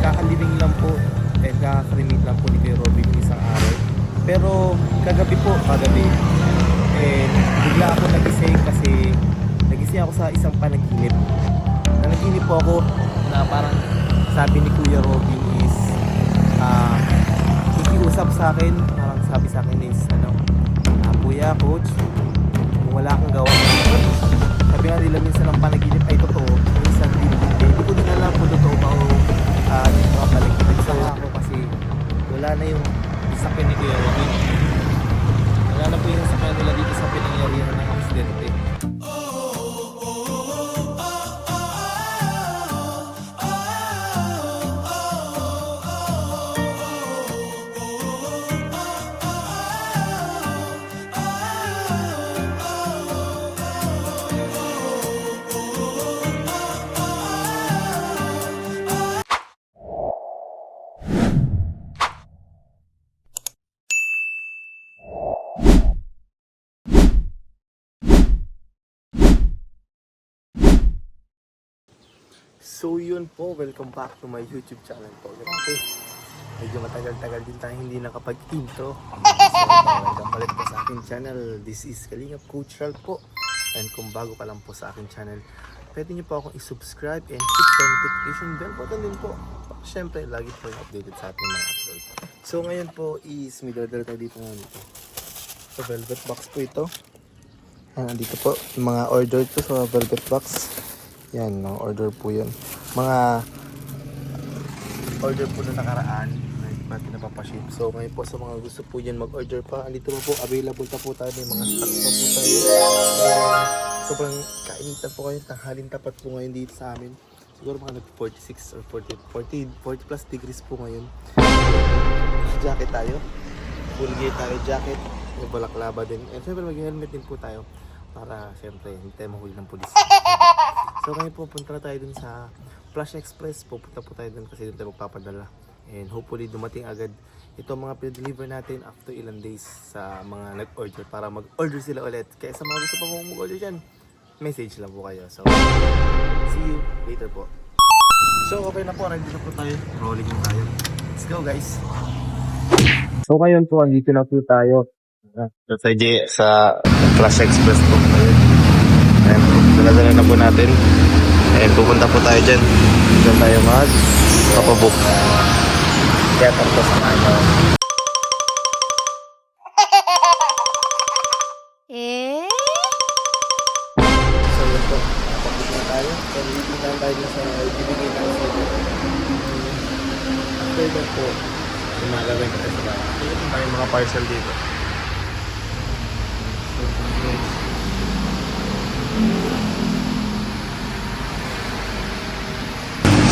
kakalibing lang po and kakakrimate lang po ni Kuya Robin yung isang araw. Pero kagabi bigla ako nagising kasi nagising ako sa isang panaginip. Nanaginip po ako na parang sabi ni Kuya Robin is ikiusap sa akin, parang sabi sa akin is Kuya, coach, kung wala akong gawa, sabi nga nila minsan ang panaginip ay totoo, minsan hindi ko din alam kung totoo ba o mga panaginip sa ako kasi wala na yung isakyan ni Kuya Robin. Wala na po yung isakyan nila dito sa pinangyarihan ng aksidente. So yun po, welcome back to my YouTube channel po. Okay, medyo matagal-tagal din tayo hindi nakapag-intro. So welcome ulit po sa aking channel. This is Kalingap Coach Ralph po. And kung bago pa lang po sa aking channel, pwede nyo po akong i-subscribe and hit the notification bell button din po. Siyempre, lagi po yung updated sa ating mga upload. So ngayon po is may dala tayo dito ngayon ito. So velvet box po ito. Dito po, yung mga order to sa velvet box. Yan, no, order po yun. Mga order po na nakaraan na iba pinapapaship. So ngayon po sa mga gusto po dyan mag-order pa, andito po available pa po tayo. May mga stock pa po tayo. Sobrang kainitan po kayo. Tanghalin tapat po ngayon dito sa amin. Siguro mga 46 or 40 plus degrees po ngayon. Jacket tayo. Full gear tayo, jacket. May balaklava din. And syempre mag-helmet din po tayo. Para siyempre hindi tayo mahuli ng pulis. So ngayon po punta na tayo dun sa Flash Express. Pupunta po tayo dun kasi dun tayo magpapadala. And hopefully dumating agad ito mga pinadeliver natin after ilang days sa mga nag-order para mag-order sila ulit. Kaya sa mga gusto pa pong mag-order dyan, message lang po kayo. So see you later po. So okay na po, ready na po tayo. Rolling na tayo. Let's go guys. So ngayon po, andito na po tayo sa Flash Express po. Ayan po, dala-dala na po natin. Ayan, pupunta po tayo dyan. Diyan tayo magpapabook. Kaya tapos sa mga So yun po, napabook na tayo. So hindi tayo na sa ibibigay tayo sa ito. After that po, lumalawin ka sa bahay. Ito tayo mga parcel dito.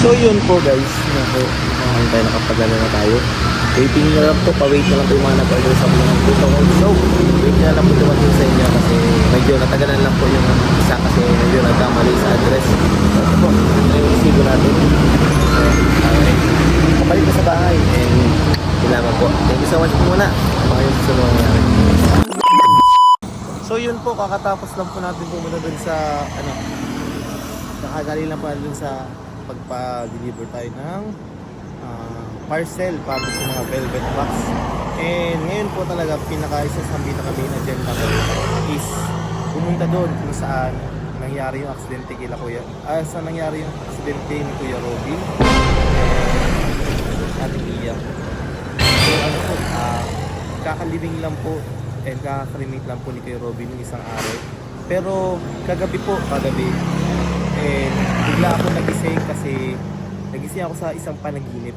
So yun po guys, ngayon tayo nakapadala na tayo. Waiting na lang po, pa-wait na lang po yung mga nag-order sa mga puto ko. So, wait na lang po dumating sa inyo kasi medyo natagalan lang po yung isa kasi medyo nagkamali sa address. So ito po, ito yung resibo natin. Okay, kapalik na sa bahay and kailangan po. Thank you so much po muna. Baka yung susunod nangyari. So yun po, kakatapos lang po natin pumunta dun sa nakagaling lang po dun sa pagpa-deliver tayo ng parcel para sa mga velvet box. And ngayon po talaga pinaka-isasambi na kami na agenda is pumunta doon kung saan nangyari yung aksidente kila Kuya. Saan nangyari yung aksidente ni Kuya Robin and ating Iya. So kakalibing lang po and kakakrimate lang po ni Kuya Robin yung isang araw. Pero kagabi bigla ako nagising kasi nagising ako sa isang panaginip.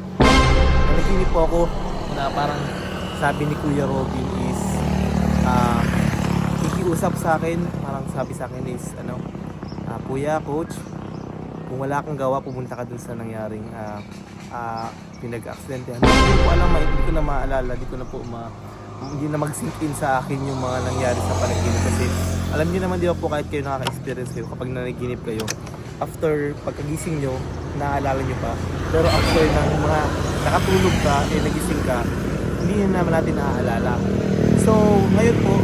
Nanaginip po ako na parang sabi ni Kuya Robin is ikiusap sa akin, parang sabi sa akin is Kuya, coach, kung wala kang gawa pumunta ka dun sa nangyaring pinag-accidentehan. Hindi ko alam, hindi ko na maalala, hindi na mag-sink in sa akin yung mga nangyari sa panaginip kasi alam niyo naman di ba po kahit kayo nakaka-experience kayo kapag nanaginip kayo, after pagkagising nyo, naaalala nyo pa. Pero after ng mga nakatulog ka, nagising ka, hindi naman natin naaalala. So, ngayon po,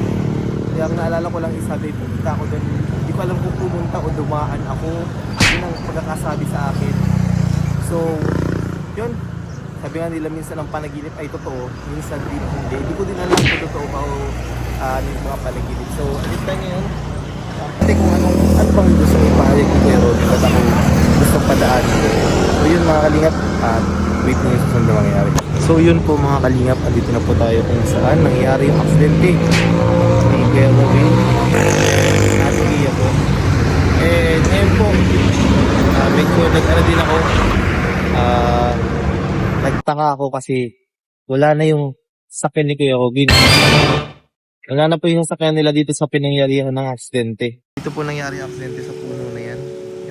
yung naalala ko lang isa, pumunta ako doon. Hindi ko alam kung pumunta o dumaan ako. Yun ang pagkakasabi sa akin. So, yun. sabi nga nila minsan ang panaginip ay totoo, minsan din hindi. Hindi ko din alam kung totoo ba o ano yung mga panaginip. So, alis tayo ngayon. Kasi kung ano bang gusto mo ipahayag ko pero ba't ako gusto padaan. So yun mga kalingap, wait nyo yung susunod na mangyayari. So yun po mga kalingap, andito na po tayo kung saan nangyayari yung aksidente ni Kuya Robin. Nasa Kia po. Eh ngayon po, medyo nag-ano din ako, nagtaka ako kasi wala na yung sakyan ni Kuya Robin. Wala na po yung sakyan nila dito sa pinangyarihan ng aksidente. Dito po nangyari ang aksidente sa puno na yan.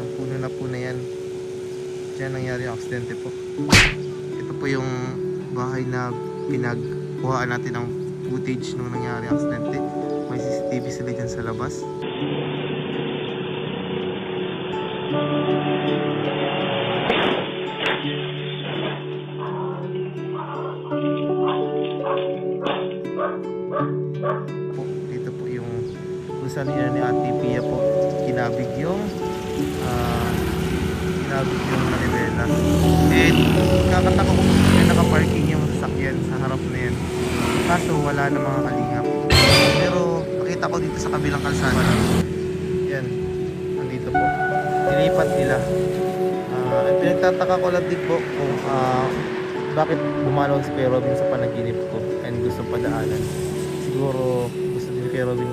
Yung puno na po na yan. Diyan nangyari ang aksidente po. Ito po yung bahay na pinagkuhaan natin ng footage nung nangyari ang aksidente. May CCTV sila dyan sa labas. Dito po yung kung saan ni Ate Pia po kinabig yung manibela. And kakataka ko po may nakaparking yung sasakyan sa harap na yan. Kaso wala na mga kalingap. Pero nakita ko dito sa kabilang kalsada. Yan, nandito po. Nilipat nila. Pinagtataka ko lang din po kung bakit bumalaw si Kuya Robin sa panaginip ko and gusto padaanan. Siguro gusto din Kuya Robin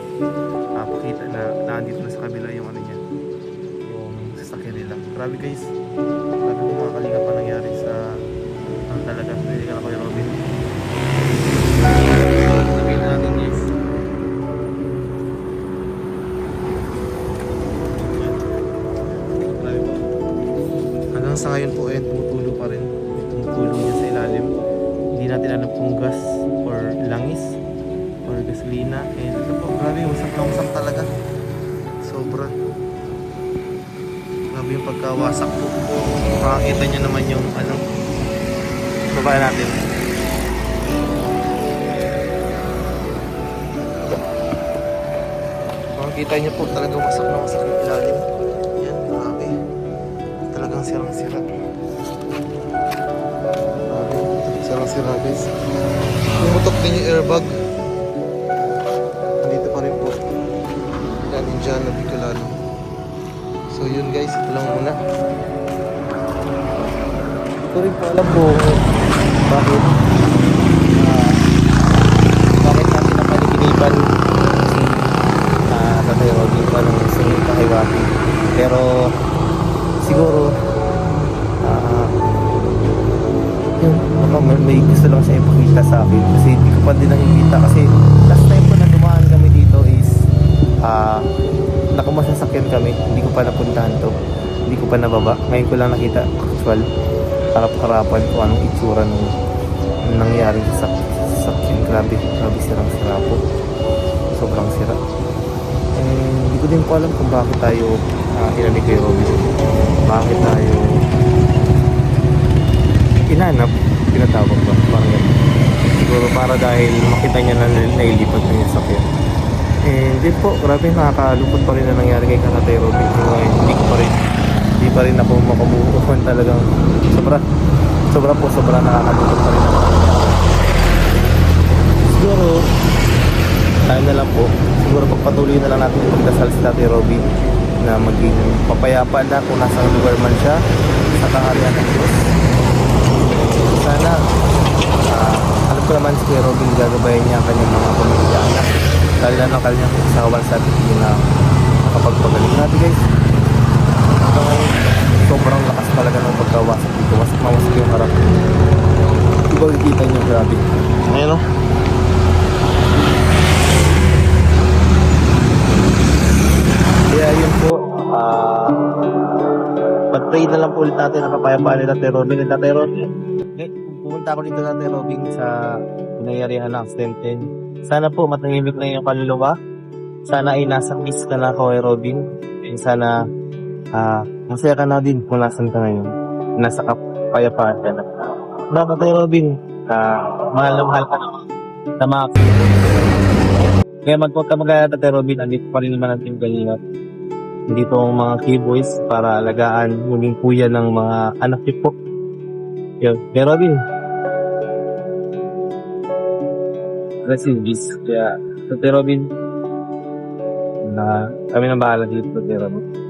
pakita na nandito na sa kabila yung ano niya, yung sasakyan nila. Grabe guys, grabe po mga kalingap pa nangyari sa talaga hindi ka na Kuya Robin. Sabihin na natin guys, grabe po. Hanggang sa ngayon po tumutulo pa rin yung tumutulo niya sa ilalim. Hindi natin alam kung gas or langis or gasolina. And ito po, grabe, wasak na wasak talaga. Sobra. Grabe yung pagkawasak po. Makakita nyo naman yung ano. Babae natin. Makakita nyo po talagang wasak na wasak yung ilalim. Yan, grabe. Talagang sirang-sira. Grabe, sirang-sira guys. Pumutok din yung airbag. Nandito pa rin po. Yan, Indian na Bicolano. So yun guys, ito lang muna. Hindi ko rin po alam po bakit natin napaliginiban si Tatay Robin pa ng singing kahiwati. Pero siguro yun, baka may gusto lang siya ipakita sa akin kasi hindi ko pa din nakikita kasi last time po na dumaan kami dito is nakamasasakyan kami, hindi ko pa napuntahan to, hindi ko pa nababa, ngayon ko lang nakita actual harap-harapan kung anong itsura nung nangyari sa sasakyan. Grabe sirang-sira po, sobrang sira. Hindi ko din po alam kung bakit tayo inanig kay Robin, bakit tayo inanap, tinatawag ba? Parang yan. Siguro para dahil makita niya na nailipat na yung sakyan. Din po, grabe, nakakalupot pa rin na nangyari kay Tatay Robin. Hindi pa rin ako makamukuhan talagang sobra nakakalupot pa rin na nangyari. Siguro, tayo na lang po. Siguro pagpatuloy na lang natin yung pagdasal si Tatay Robin na maging papayapa na kung nasa lugar man siya sa kaharian ng Diyos. Sana alam ko naman si Kuya Robin gagabayan niya ang kanyang mga pamilya anak dahil na ng kanyang usawan sa atin na nakapagpagaling natin guys. Sobrang lakas talaga ng pagkawasak dito, mawasak yung harap. Diba kita niyo, grabe. Ayan o. Kaya yun po, pag-pray na lang po ulit natin ang kapayapaan ni Tatay Robin. And Tatay Robin, pumunta ako dito Tatay Robin sa pinangyarihan ng aksidente. Sana po matahimik na yung kaluluwa. Sana ay nasa peace ka na Kuya Robin. And sana masaya ka na din kung nasan ka ngayon. Nasa kapayapaan ka na. Tatay Robin, mahal na mahal ka na. Tama ako. Kaya magpag ka mag-aya Tatay Robin, andito pa rin naman ang Team Kalingap. Dito ang mga keyboys para alagaan maging kuya ng mga anak niyo po. Yun. Kuya Robin, residus. Kaya, Ate Robin, na kami na bahala dito, Ate Robin.